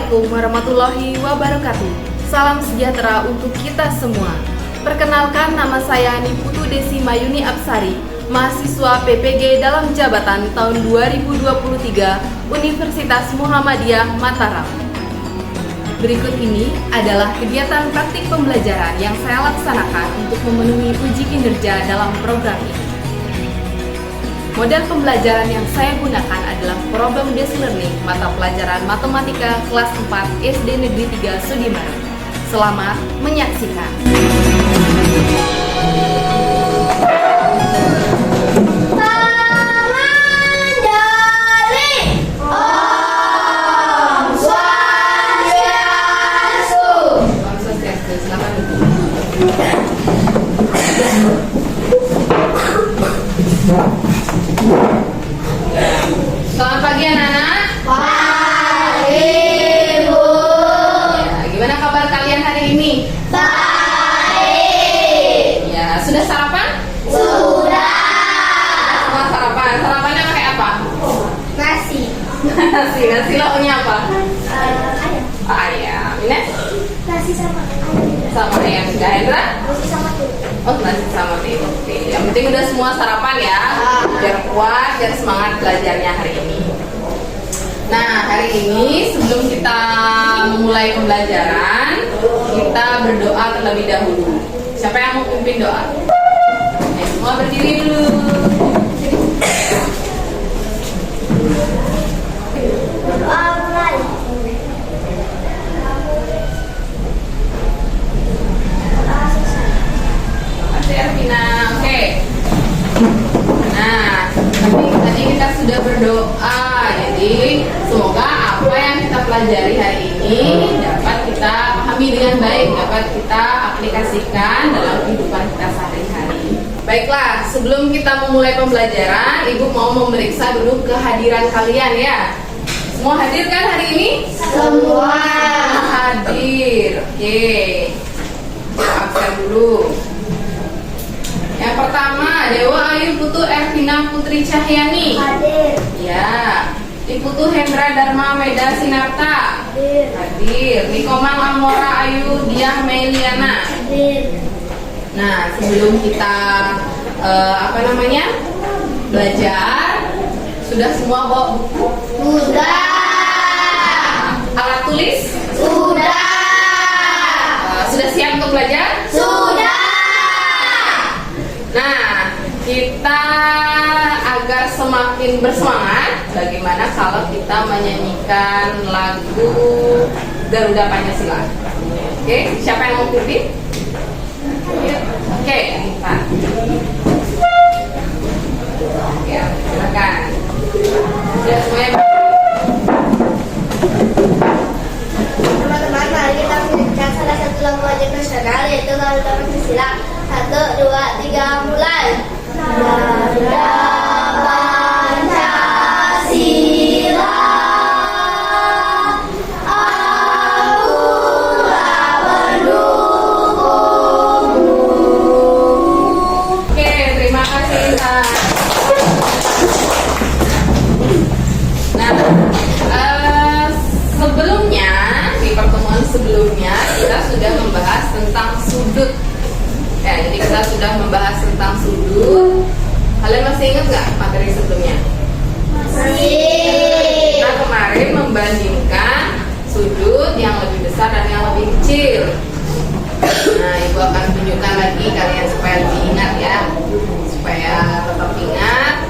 Assalamualaikum warahmatullahi wabarakatuh. Salam sejahtera untuk kita semua. Perkenalkan, nama saya Niputu Desi Mayuni Absari, mahasiswa PPG dalam jabatan tahun 2023 Universitas Muhammadiyah Mataram. Berikut ini adalah kegiatan praktik pembelajaran yang saya laksanakan untuk memenuhi uji kinerja dalam program ini. Model pembelajaran yang saya gunakan adalah Problem Based Learning mata pelajaran Matematika kelas 4 SD Negeri 3 Sudimaran. Selamat menyaksikan. Selamat pagi anak-anak. Pagi, Bu. Ya, gimana kabar kalian hari ini? Baik. Ya, sudah sarapan? Sudah. Semua sarapan. Sarapannya pakai apa? Nasi. Nasi lauknya apa? Ayam. Ayam. Ini Nasi sama ayam. sama ayam. Sudah, Hendra? Nasi sama tuh. Oh, nasi sama tempe. Oke. Yang penting udah semua sarapan ya. Biar kuat, biar semangat belajarnya hari ini. Nah, hari ini sebelum kita memulai pembelajaran, kita berdoa terlebih dahulu. Siapa yang mau pimpin doa? Semua berdiri dulu. Doa mulai. Doa selesai. Masih Ervina, oke. Nah, tadi kita sudah berdoa. Jadi, semoga apa yang kita pelajari hari ini dapat kita pahami dengan baik, dapat kita aplikasikan dalam kehidupan kita sehari-hari. Baiklah, sebelum kita memulai pembelajaran, Ibu mau memeriksa dulu kehadiran kalian ya. Semua hadir kan hari ini? Semua. Hadir. Oke. Absen dulu. Yang pertama, Dewa Ayu Putu Ervina Putri Cahyani. Hadir. Ya. Iputu Hendra Dharma Meda Sinarta. Hadir. Hadir. Nikomang Amora Ayu Diah Meiliana. Hadir. Nah, sebelum kita belajar, sudah semua bawa buku? Sudah. Alat tulis? Sudah. Sudah siap untuk belajar? Sudah. Nah, kita agar semakin bersemangat, bagaimana kalau kita menyanyikan lagu Garuda Pancasila? Oke, siapa yang mau pimpin? Oke, Pak. Oke, silakan. Sudah semuanya. Teman-teman, mari kita menyanyikan salah satu lagu wajib nasional, yaitu Garuda Pancasila. 1, 2, 3, mulai. Garuda Pancasila, akulah pendukungmu. Oke, terima kasih Intan. Nah, sebelumnya di pertemuan sebelumnya kita sudah membahas tentang sudut. Ya, jadi kita sudah membahas tentang sudut. Kalian masih ingat nggak materi sebelumnya? Masih. Kita kemarin membandingkan sudut yang lebih besar dan yang lebih kecil. Nah, Ibu akan tunjukkan lagi kalian supaya lebih ingat ya, supaya tetap ingat.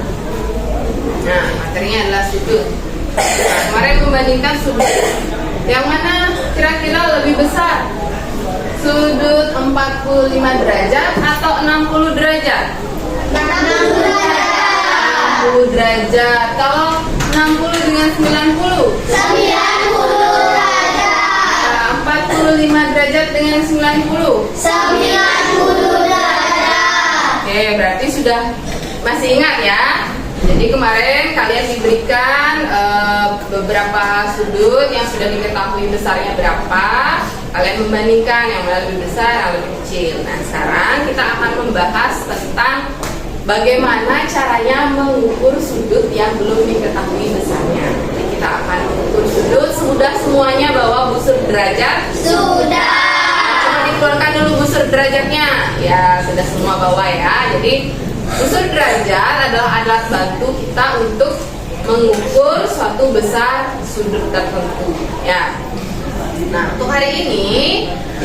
Nah, materinya adalah sudut. Nah, kemarin membandingkan sudut. Yang mana kira-kira lebih besar? Sudut 45 derajat atau 60 derajat? 60 derajat. 60 derajat. Kalau 60 dengan 90? 90 derajat. Nah, 45 derajat dengan 90? 90 derajat. Oke, berarti sudah masih ingat ya. Jadi kemarin kalian diberikan beberapa sudut yang sudah diketahui besarnya berapa. Kalian membandingkan yang mana lebih besar, yang lebih kecil. Nah, sekarang kita akan membahas tentang bagaimana caranya mengukur sudut yang belum diketahui besarnya. Jadi kita akan mengukur sudut. Sudah semuanya bawa busur derajat? Sudah. Coba dikeluarkan dulu busur derajatnya. Ya, sudah semua bawa ya. Jadi busur derajat adalah alat bantu kita untuk mengukur suatu besar sudut tertentu ya. Nah, untuk hari ini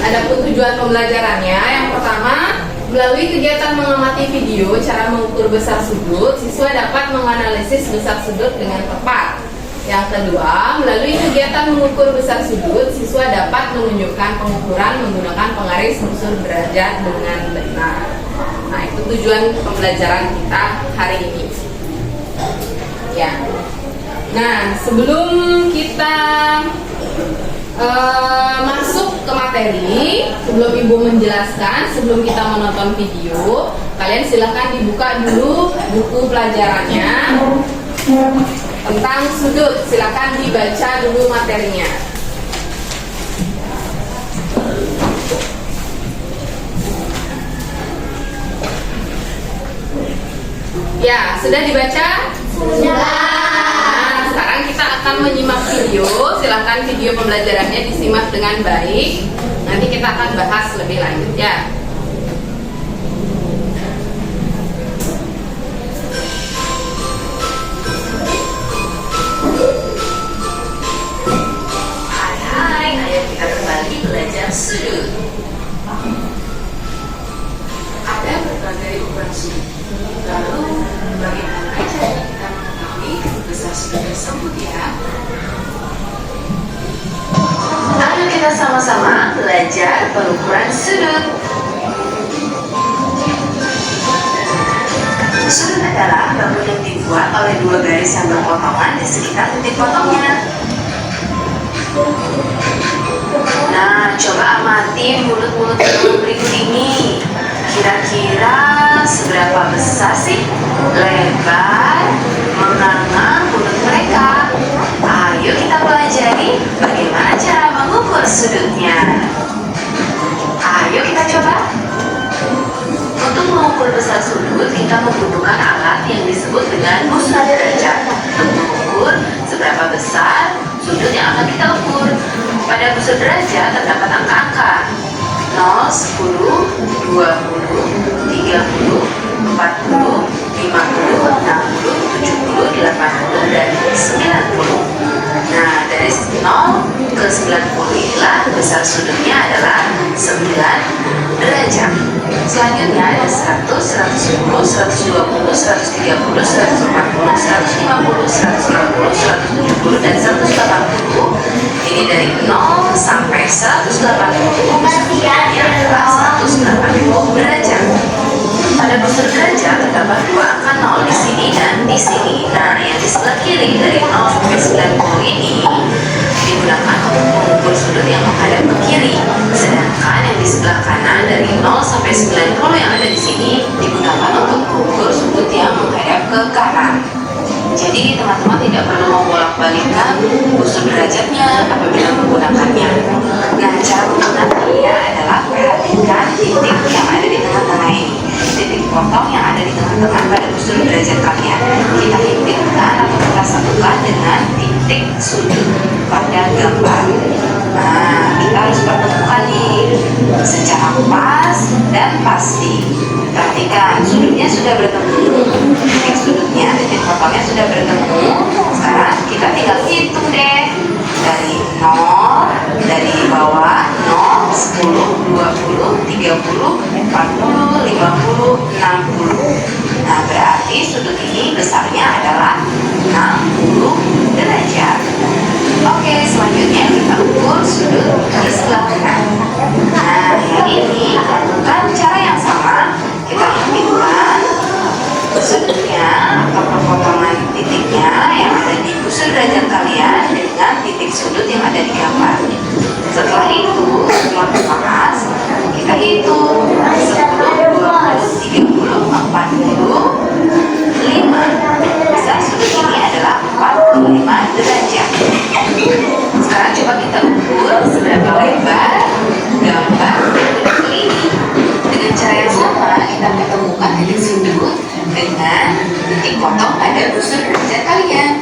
ada pun tujuan pembelajarannya. Yang pertama, melalui kegiatan mengamati video cara mengukur besar sudut, siswa dapat menganalisis besar sudut dengan tepat. Yang kedua, melalui kegiatan mengukur besar sudut, siswa dapat menunjukkan pengukuran menggunakan penggaris busur derajat dengan benar. Nah, itu tujuan pembelajaran kita hari ini. Ya. Nah, sebelum kita masuk ke materi, sebelum Ibu menjelaskan, sebelum kita menonton video, kalian silahkan dibuka dulu buku pelajarannya tentang sudut. Silahkan dibaca dulu materinya. Ya, sudah dibaca? Sudah. Nah, sekarang kita akan menyimak video. Silahkan video pembelajarannya disimak dengan baik. Nanti kita akan bahas lebih lanjut ya. Hai, ayo kita kembali belajar sudut. Ada berbagai ukuran sudut. Lalu, bagaimana cara kita mengetahui besar sudut tersebut ya? Ayo kita sama-sama belajar pengukuran sudut. Sudut adalah bangun yang dibuat oleh dua garis yang berpotongan di sekitar titik potongnya. Nah, coba amati mulut-mulut yang berikut ini. Kira-kira seberapa besar sih lebar, menganga mulut mereka? Ayo kita pelajari bagaimana cara mengukur sudutnya. Ayo kita coba. Untuk mengukur besar sudut, kita membutuhkan alat yang disebut dengan busur derajat untuk mengukur seberapa besar sudut yang akan kita ukur. Pada busur derajat terdapat angka-angka 0, 10, 20, 30, 40, 50, 60, 70, 80, dan 90. Nah, dari 0 ke 90 inilah besar sudutnya adalah 9 derajat. Selanjutnya ada 100, 110, 120, 130, 140, 150, 160, 170, dan 180. Ini dari 0 sampai 180 sudutnya adalah 180 derajat. Pada busur derajat terdapat dua angka 0 di sini dan di sini. Nah, yang di sebelah kiri dari 0 sampai 90 ini digunakan untuk mengukur sudut yang menghadap ke kiri. Sedangkan yang di sebelah kanan dari 0 sampai 90 yang ada di sini digunakan untuk mengukur sudut yang menghadap ke kanan. Jadi teman-teman tidak perlu membolak-balikkan busur derajatnya apabila menggunakannya. Nah, cara menggunakannya adalah perhatikan titik yang ada di tengah-tengah ini. Titik potong yang ada di tengah-tengah pada busur derajat kalian. Kita hidupkan atau kita satukan dengan titik sudut pada gambar. Nah, kita harus pertemukan nih secara pas dan pasti. Perhatikan, sudutnya sudah bertemu, titik sudutnya, titik potongnya sudah bertemu. Sekarang kita tinggal hitung deh dari 0, dari bawah 0, 10, 20, 30, 40, 50, 60. Nah, berarti sudut ini besarnya adalah 60 derajat. Oke, selanjutnya kita ukur sudut di sebelah kanan. Nah, yang ini lakukan cara yang sama. Kita hitung sudutnya atau perpotongan titiknya yang ada di busur derajat kalian dengan titik sudut yang ada di gambar. Setelah itu, setelah pas, kita hitung 10, 20, 30, 40, 5. Besar sudut ini adalah 45 derajat. Sekarang coba kita ukur seberapa lebar gambar sudut ini. Dengan cara yang sama, kita ketemukan titik sudut dengan titik potong pada busur derajat kalian.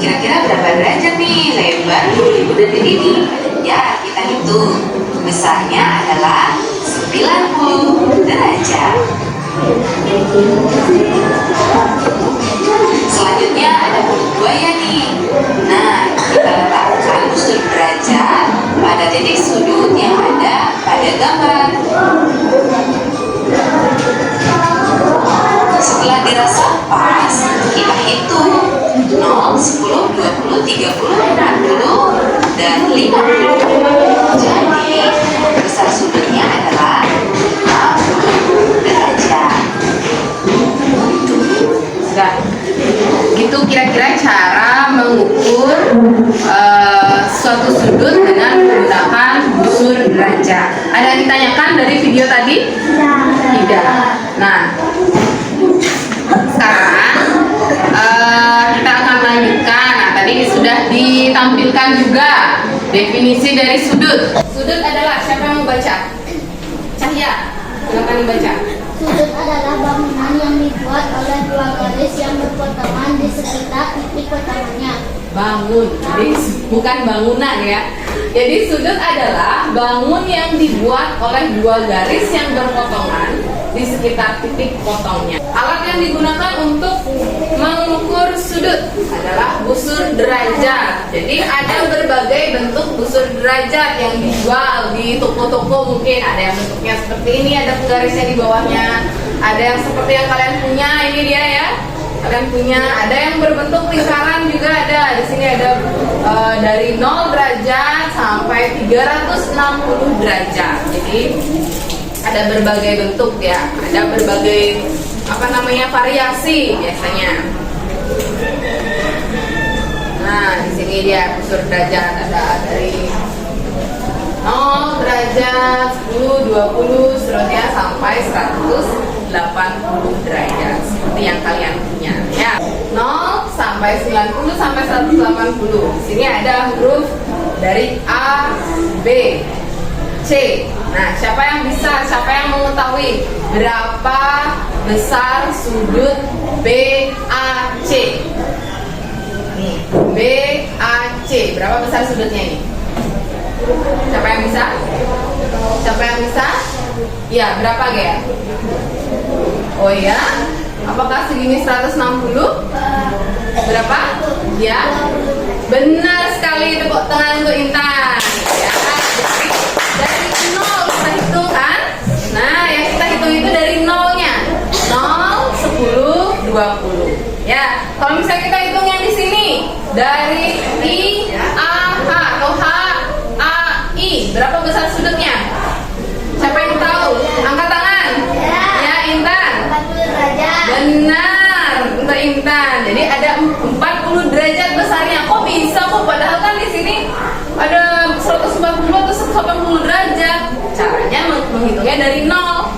Kira-kira berapa derajat nih lebar bulat ini? Ya, kita hitung. Besarnya adalah 90 derajat. Selanjutnya ada mulut buaya nih. Nah, kita letakkan busur derajat pada titik sudut yang ada pada gambar. Setelah dirasa pas, kita hitung 0, 10, 20, 30, 40, dan 50. Jadi, besar sudutnya adalah 50 derajat. Nah, gitu kira-kira cara mengukur suatu sudut dengan menggunakan busur derajat. Ada yang ditanyakan dari video tadi? Tidak. Nah, sekarang kita akan lanjutkan. Nah, tadi sudah ditampilkan juga definisi dari sudut. Sudut adalah, siapa yang mau baca? Cahya, silakan dibaca. Sudut adalah bangunan yang dibuat oleh dua garis yang berpotongan di sekitar titik potongannya. Bangun, jadi bukan bangunan ya. Jadi sudut adalah bangun yang dibuat oleh dua garis yang berpotongan di sekitar titik potongnya. Alat yang digunakan untuk mengukur sudut adalah busur derajat. Jadi ada berbagai bentuk busur derajat yang dijual di toko-toko, mungkin ada yang bentuknya seperti ini, ada penggarisnya di bawahnya, ada yang seperti yang kalian punya, ini dia ya. Kalian punya, ada yang berbentuk lingkaran juga ada. Di sini ada dari 0 derajat sampai 360 derajat. Jadi ada berbagai bentuk ya, ada berbagai variasi biasanya. Nah, di sini dia busur derajat, ada dari 0 derajat, 10, 20, seterusnya sampai 180 derajat seperti yang kalian punya ya. 0 sampai 90 sampai 180. Di sini ada huruf dari A, B, C. Nah, siapa yang mengetahui berapa besar sudut BAC? Nih, BAC. Berapa besar sudutnya ini? Siapa yang bisa? Ya, berapa Gea? Oh ya? Apakah segini 160? Berapa? Ya? Benar sekali, tepuk tangan untuk Intan. Ya, dari 0 kita hitung kan? Nah, yang kita hitung itu dari nolnya. 0, 10, 20. Ya, kalau misalnya kita hitung yang di sini dari I, A, H atau H, A, I, berapa besar sudutnya? Siapa yang tahu? Angkat tangan. Ya, Intan. 40 derajat. Benar, untuk Intan. Jadi ada 40 derajat besarnya. Kok bisa kok? Padahal kan di sini ada 140 atau 180 derajat. Caranya menghitungnya dari 0.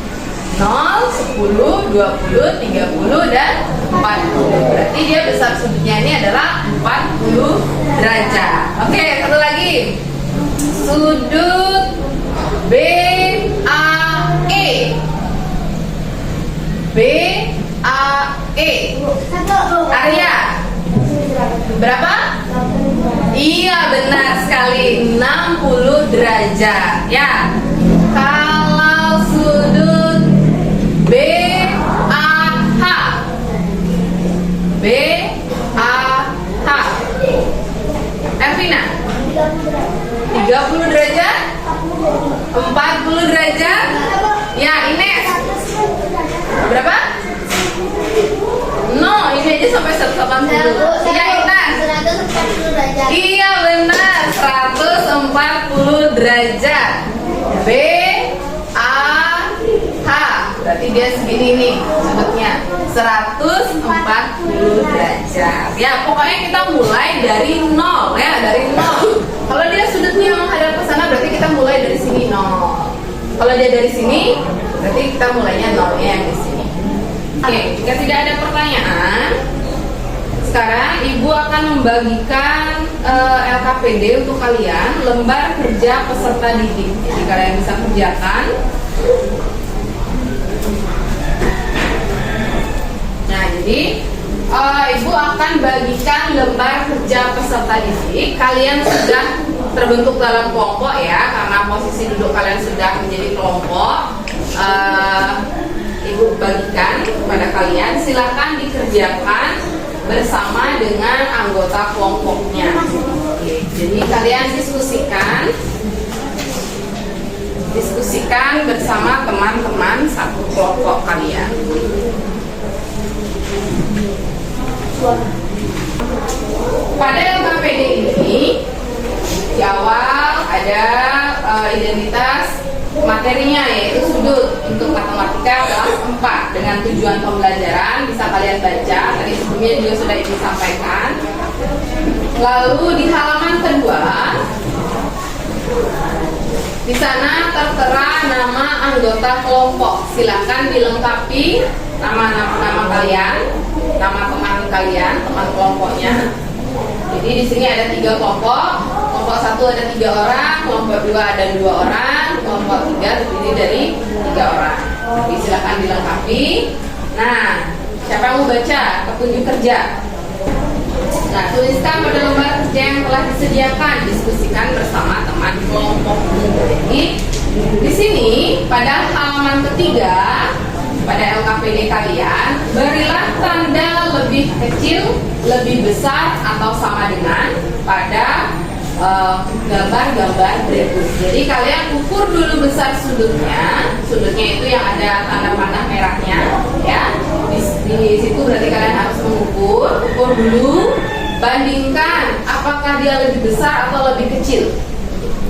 0, 10, 20, 30, dan 40. Berarti dia besar sudutnya ini adalah 40 derajat. Oke, satu lagi. Sudut BAE. BAE. Arya. Berapa? Iya, benar sekali, 60 derajat. Ya. Kalau sudut BAH. BAH. Elvina. 30 derajat? 40 derajat? Ya, Ines. Berapa? No, ini aja sampai 180. Ya, Intan. 140 derajat. Iya, benar, 140 derajat. BAH. Berarti dia segini nih sudutnya, 140 derajat. Ya, pokoknya kita mulai dari 0 ya, dari 0. Kalau dia sudutnya menghadap ke sana, berarti kita mulai dari sini 0. Kalau dia dari sini, berarti kita mulainya 0-nya yang di sini. Oke, jika tidak ada pertanyaan, sekarang Ibu akan membagikan LKPD untuk kalian, lembar kerja peserta didik. Jadi kalian bisa kerjakan. Nah, jadi Ibu akan bagikan lembar kerja peserta didik. Kalian sudah terbentuk dalam kelompok ya, karena posisi duduk kalian sudah menjadi kelompok. Ibu bagikan kepada kalian, silakan dikerjakan bersama dengan anggota kelompoknya. Oke, jadi kalian diskusikan bersama teman-teman satu kelompok kalian. Pada LKPD ini di awal ada identitas materinya, yaitu sudut untuk matematika kelas 4 dengan tujuan pembelajaran. Bisa kalian baca, tadi sebelumnya juga sudah disampaikan. Lalu di halaman kedua, di sana tertera nama anggota kelompok. Silakan dilengkapi nama kalian, nama teman kalian, teman kelompoknya. Jadi di sini ada 3 kelompok. Kelompok 1 ada 3 orang, kelompok 2 ada 2 orang, kelompok 3 terdiri dari 3 orang. Jadi silakan dilengkapi. Nah, siapa yang mau baca petunjuk kerja? Nah, tuliskan pada lembar kerja yang telah disediakan, diskusikan bersama teman kelompokmu. Jadi di sini pada halaman ketiga pada LKPD kalian, berilah tanda lebih kecil, lebih besar atau sama dengan pada gambar-gambar berikut. Jadi kalian ukur dulu besar sudutnya itu yang ada tanda panah merahnya ya. Di situ berarti kalian harus ukur dulu, bandingkan apakah dia lebih besar atau lebih kecil.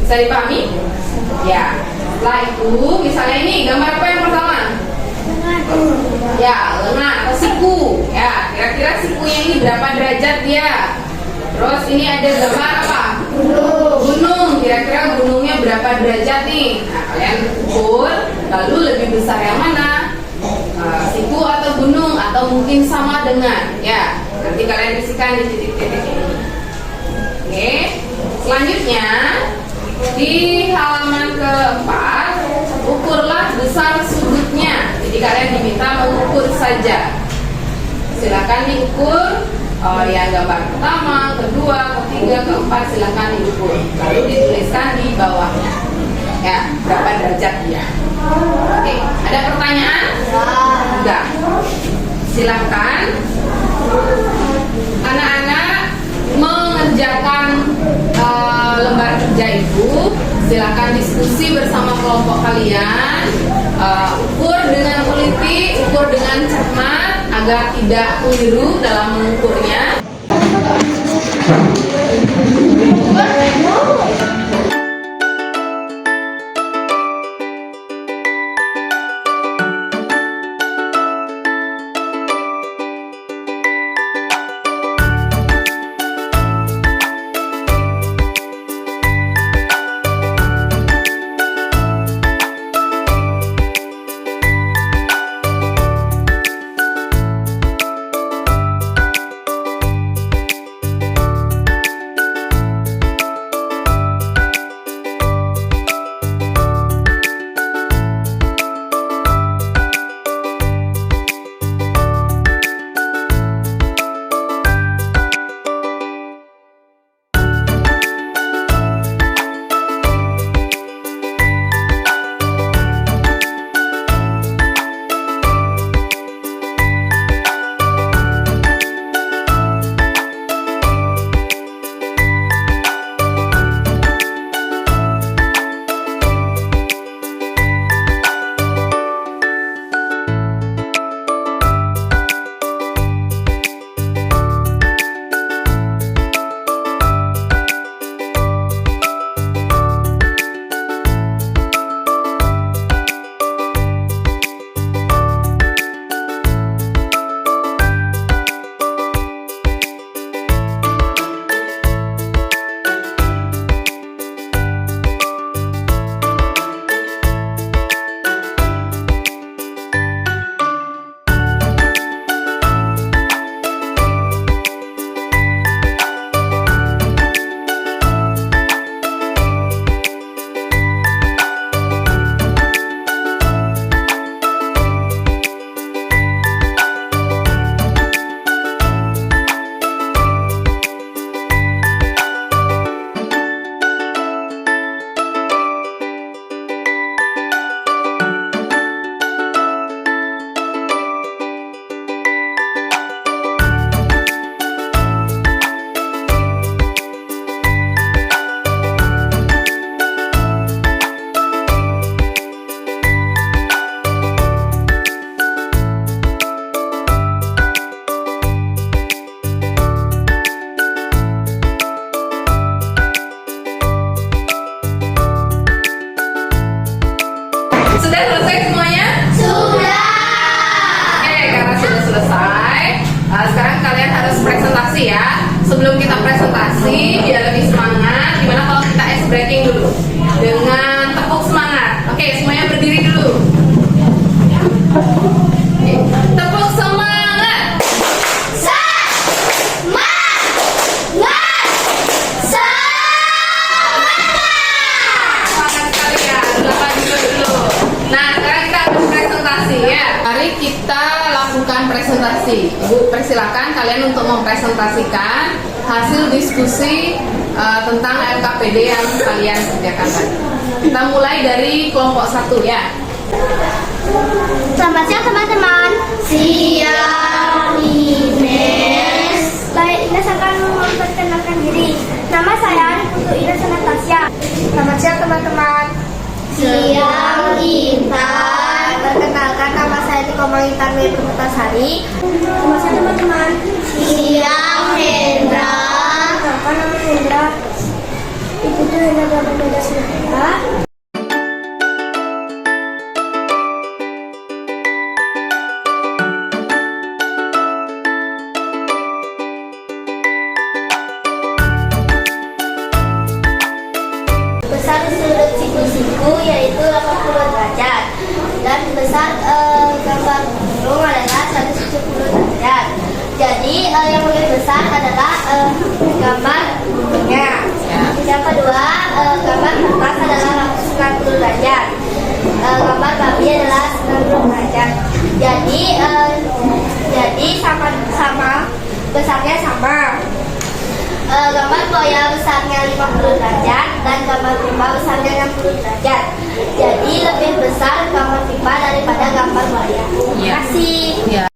Bisa dipahami? Ya. Setelah itu, misalnya ini gambar apa yang pertama? Ya, lengan atau siku. Ya, kira-kira sikunya ini berapa derajat dia? Terus ini ada gambar apa? Gunung. Kira-kira gunungnya berapa derajat nih? Nah, kalian ukur. Lalu lebih besar yang mana? Siku atau gunung, atau mungkin sama dengan? Ya, nanti kalian isikan di titik-titik ini. Oke. Selanjutnya di halaman keempat, ukurlah besar sudutnya. Jadi kalian diminta mengukur saja. Silakan diukur. Yang gambar pertama, kedua, ketiga, keempat silakan diukur. Lalu dituliskan di bawahnya. Ya, berapa derajat dia. Oke, ada pertanyaan? Enggak. Silakan anak-anak mengerjakan lembar kerja itu. Silakan diskusi bersama kelompok kalian. Ukur dengan teliti, ukur dengan cermat agar tidak keliru dalam mengukurnya. harus presentasi ya. Sebelum kita presentasi, biar lebih semangat, gimana kalau kita ice breaking dulu dengan tepuk semangat. Oke, semuanya berdiri dulu. Oke, tepuk semangat. Semangat sekali ya. Selamat dulu. Nah, sekarang kita akan presentasi ya. Mari kita lakukan presentasi. Ibu, persilakan kalian untuk mempresentasikan hasil diskusi tentang LKPD yang kalian kerjakan tadi. Kita mulai dari kelompok 1 ya. Selamat siang teman-teman. Siang, Ines. Baik, Ines akan memperkenalkan diri. Nama saya Putu Ines Anastasia. Selamat siang teman-teman. Siang, Intan. Perkenalkan, nama saya Niko Mangintan Mei Permutasari. Selamat siang teman-teman. Siang, Hendra. Apa nama Hendra? Ibu itu Hendra Bramanda Sinatra. Besar sudut siku-siku yaitu 80 derajat dan besar gambar burung adalah 170 derajat. Jadi yang lebih besar adalah gambar burungnya. Yang kedua, gambar kertas adalah 90 derajat. Gambar babi adalah 90 derajat. Jadi sama besarnya sama. Gambar buaya besarnya 50 derajat dan gambar pipa besarnya 60 derajat. Jadi lebih besar gambar pipa daripada gambar buaya. Terima kasih. Ya.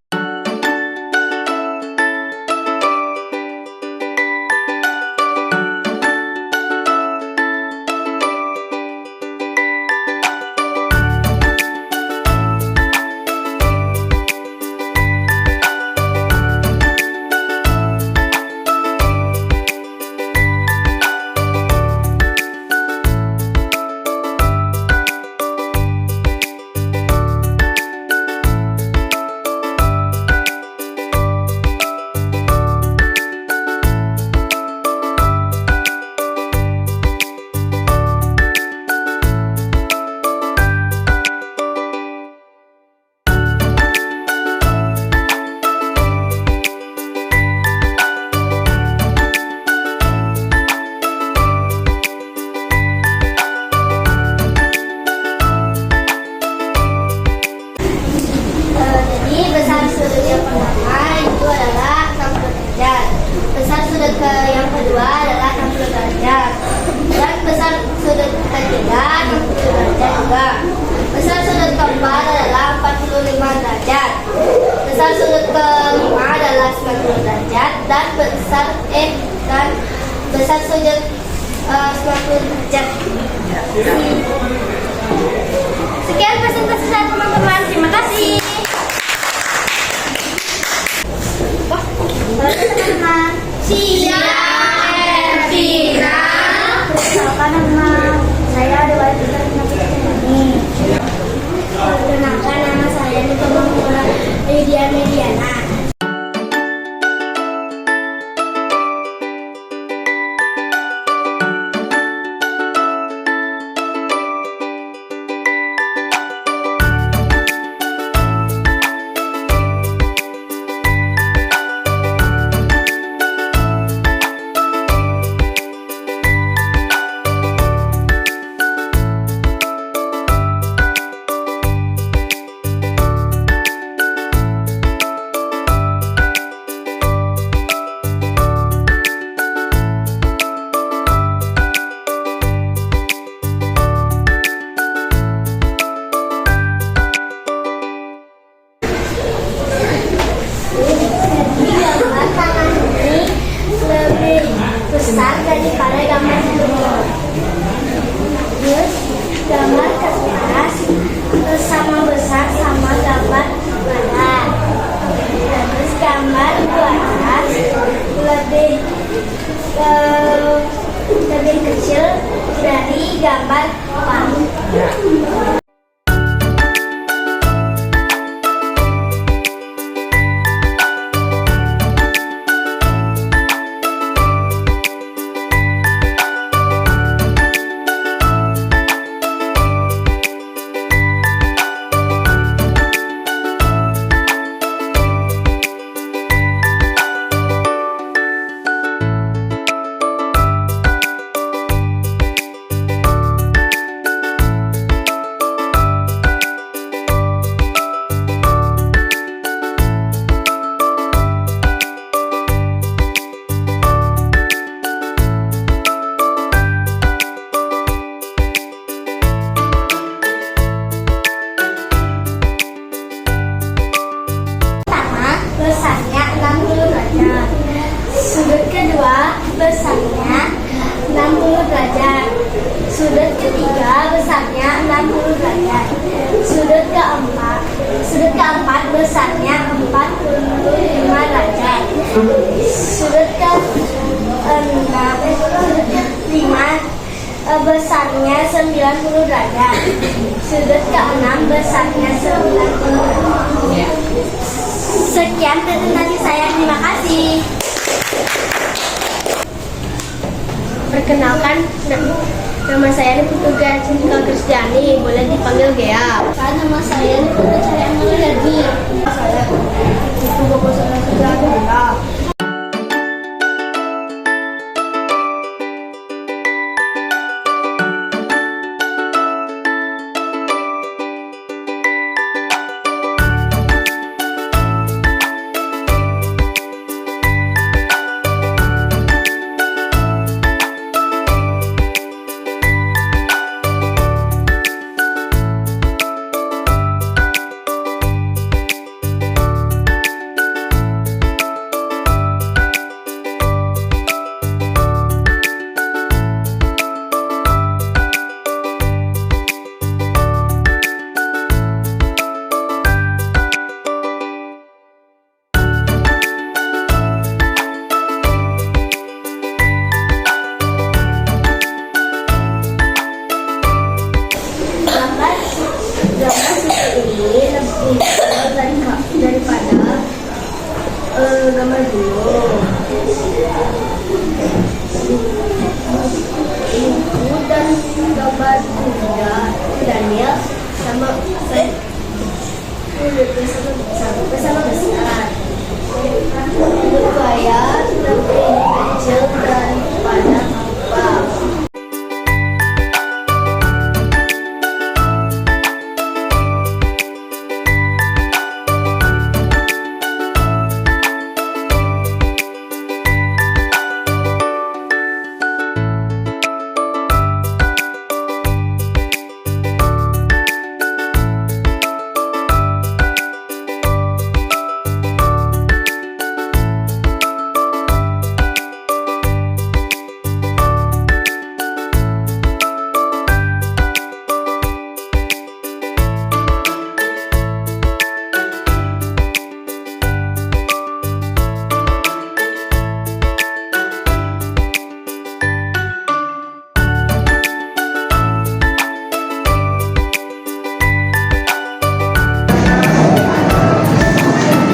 Jadi besar sudut yang pertama itu adalah 60 derajat. Besar sudut yang kedua adalah 60 derajat. Dan besar sudut ketiga 60 derajat juga. Besar sudut keempat adalah 45 derajat. Besar sudut kelima adalah 90 derajat dan besar sudut 90 derajat. Sekian presentasi saya teman-teman. Terima kasih. Halo teman-teman. Siang, Elvira. Perkenalkan nama saya Dewa Fitri ini. Perkenalkan nama saya Niko Mangintan Lydia Mediana. besarnya 45 derajat. Sudut ke-5 besarnya 90 derajat. Sudut ke-6 besarnya 90 derajat. Sekian presentasi saya, terima kasih. Perkenalkan, nama saya Niputu Jessica Kristiani, boleh dipanggil Gea. Nama saya Niputu Cahaya Mulyadi. Saya Niputu Bapak Saudara. Daripada gambar dulu ibu dan gambar juga Daniel sama saya sama besar supaya lebih kecil daripada apa.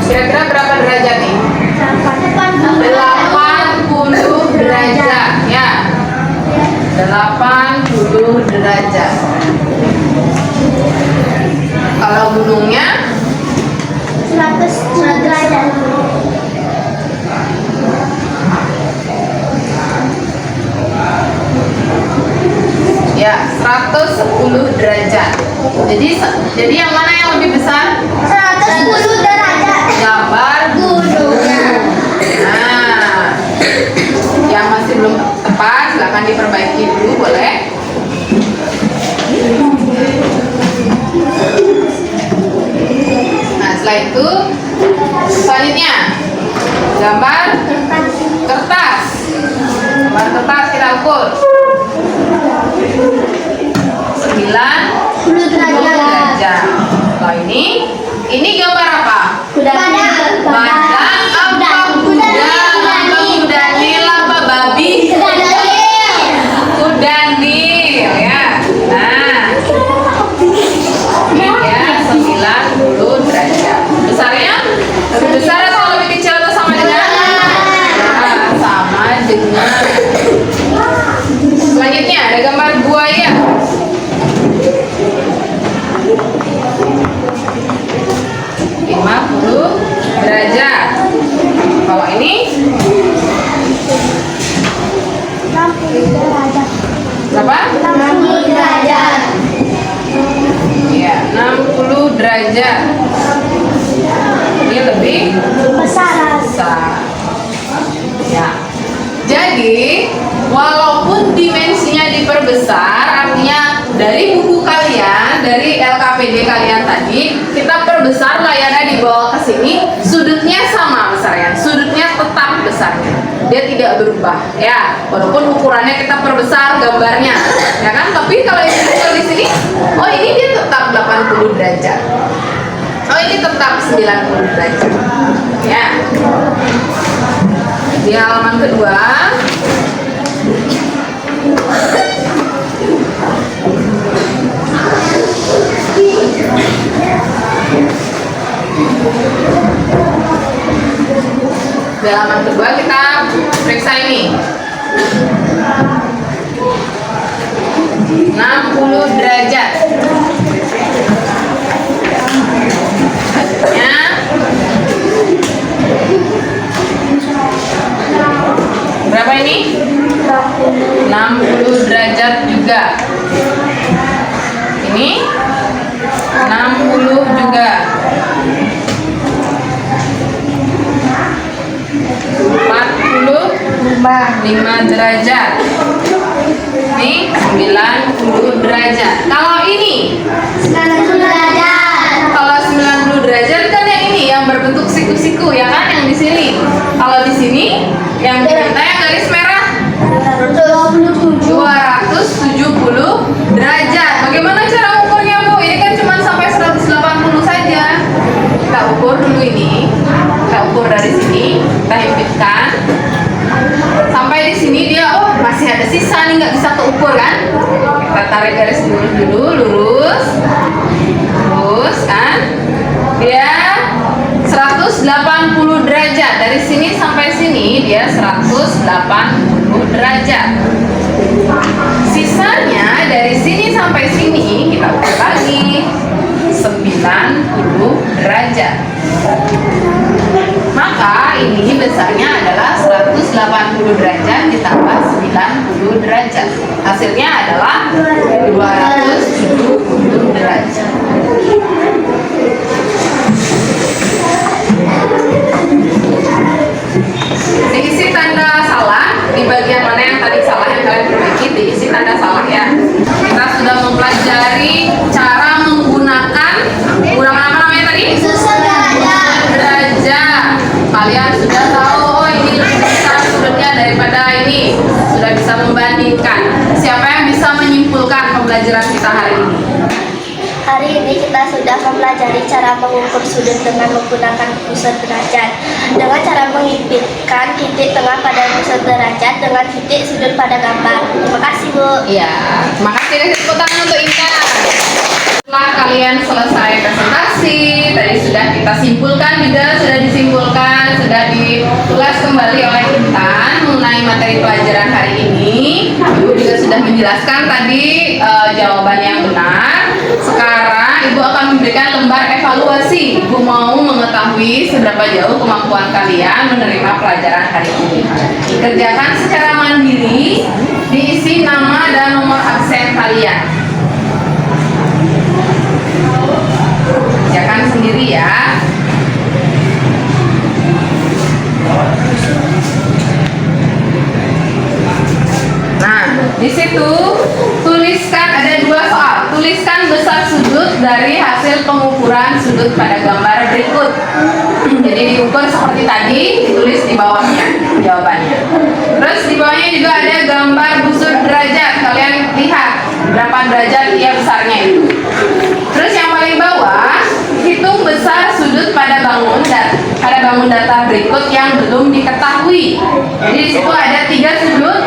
Kira-kira berapa derajat nih? 80 derajat ya. 80 derajat. Kalau gunungnya 100 derajat. ya 110 derajat. Jadi yang mana yang lebih besar? 110 derajat. Gambar gunungnya. Nah, yang masih belum tepat silahkan diperbaiki dulu, boleh? Nah, setelah itu selanjutnya gambar kertas. Gambar kertas kita ukur 90 derajat. Kalau ini gambar apa? Badan apa? Kuda nil apa babi? Kuda nil ya. Nah, ini ya 90 derajat. Besarnya lebih besar atau lebih kecil atau sama dengan? Nah, sama dengan. Selanjutnya ada gambar buaya. 50 derajat. Kalau ini 60 derajat. berapa? 60 derajat. Ya, 60 derajat. Ini lebih Besar. besar. Ya. Jadi, walaupun dimensinya diperbesar, artinya dari buku kalian, dari LKPD kalian tadi, kita perbesar layarnya dibawa ke sini, sudutnya sama besarnya, sudutnya tetap besarnya, dia tidak berubah, ya. Walaupun ukurannya kita perbesar gambarnya, ya kan? Tapi kalau yang di sini, oh ini dia tetap 80 derajat. Oh, ini tetap 90 derajat. Ya. Di halaman kedua. Di halaman kedua kita periksa ini. 60 derajat. Hasilnya berapa ini? 60 derajat juga. Ini 60 juga. 45 derajat. Ini 90 derajat. Kalau ini 90 derajat. Kalau 90 derajat kan yang ini yang berbentuk siku-siku ya kan, yang di sini. Kalau di sini yang diminta yang garis merah 270 derajat. Bagaimana cara ukurnya, Bu? Ini kan cuma sampai 180 saja. Kita ukur dulu ini. Kita ukur dari sini, kita himpitkan. Sampai di sini dia masih ada sisa nih, nggak bisa keukur kan? Kita tarik garis dulu, lurus kan? Dia 180 derajat. Dari sini sampai sini dia 180 derajat. Sisanya dari sini sampai sini kita ukur lagi 90 derajat. Maka ini besarnya adalah 180 derajat ditambah 90 derajat. Hasilnya adalah 270 derajat. Diisi tanda salah di bagian mana yang tadi salah yang kalian perbaiki, diisi tanda salah ya. Kita sudah mempelajari cara menggunakan apa namanya tadi? Susun derajat. Derajat. Kalian sudah tahu, oh ini lebih besar sudutnya daripada ini. Sudah bisa membandingkan. Siapa yang bisa menyimpulkan pembelajaran kita hari ini? Hari ini kita sudah mempelajari cara mengukur sudut dengan menggunakan pusat derajat. Dengan cara menghipitkan titik tengah pada pusat derajat dengan titik sudut pada gambar. Terima kasih, Bu. Iya, terima kasih. Kasih tepuk tangan untuk Inka. Setelah kalian selesai presentasi, tadi sudah kita simpulkan juga, sudah disimpulkan, sudah ditulis kembali oleh Intan mengenai materi pelajaran hari ini. Ibu juga sudah menjelaskan tadi jawaban yang benar. Sekarang Ibu akan memberikan lembar evaluasi. Ibu mau mengetahui seberapa jauh kemampuan kalian menerima pelajaran hari ini. Dikerjakan secara mandiri, diisi nama dan nomor absen kalian. Kerjakan sendiri ya. Nah, di situ tuliskan, ada dua soal. Tuliskan besar sudut dari hasil pengukuran sudut pada gambar berikut. Jadi diukur seperti tadi, ditulis di bawahnya jawabannya. Terus di bawahnya juga ada gambar busur derajat. Kalian lihat berapa derajat dia besarnya itu. Terus yang paling bawah, hitung besar sudut pada bangun datar berikut yang belum diketahui. Jadi di situ ada 3 sudut.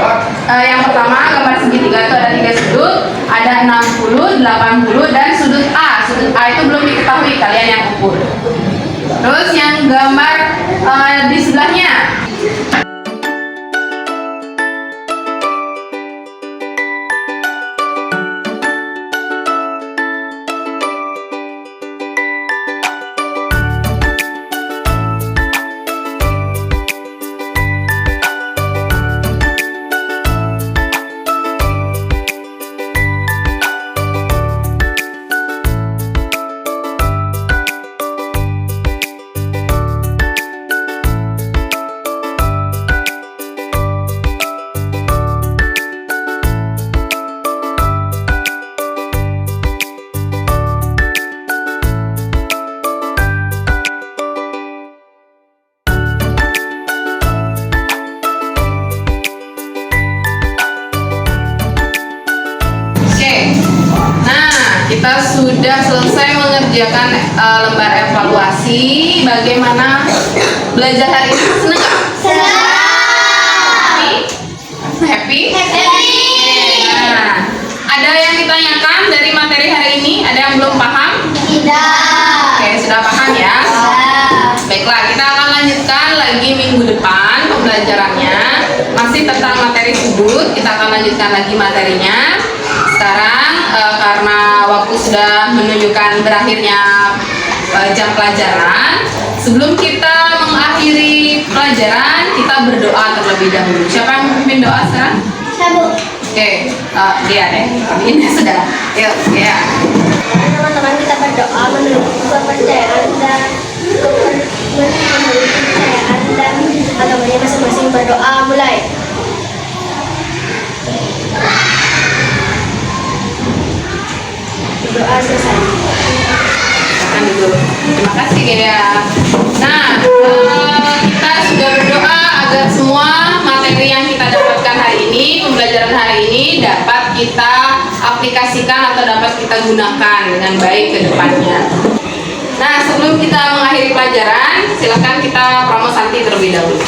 Yang pertama gambar segitiga itu ada 3 sudut, ada 60, 80 dan sudut A. Sudut A itu belum diketahui, kalian yang ukur. Terus yang gambar di sebelahnya. kita sudah selesai mengerjakan lembar evaluasi. Bagaimana belajar hari ini? Senang nggak? Happy? Nah, ada yang ditanyakan dari materi hari ini? Ada yang belum paham? Oke, sudah paham ya? Baiklah, kita akan lanjutkan lagi minggu depan pembelajarannya. Masih tentang materi sudut, kita akan lanjutkan lagi materinya. Sekarang karena waktu sudah menunjukkan berakhirnya jam pelajaran, sebelum kita mengakhiri pelajaran, kita berdoa terlebih dahulu. Siapa yang memimpin doa sekarang? Oke, dia deh. Ini sudah. Yuk, ya. Teman-teman, kita berdoa menurut kepercayaan dan agamanya masing-masing. Berdoa mulai. Berdoa selesai. Silakan dulu. Terima kasih ya. Nah, kita sudah berdoa agar semua materi yang kita dapatkan hari ini, pembelajaran hari ini dapat kita aplikasikan atau dapat kita gunakan dengan baik ke depannya. Nah, sebelum kita mengakhiri pelajaran, silakan kita promo Santi terlebih dahulu.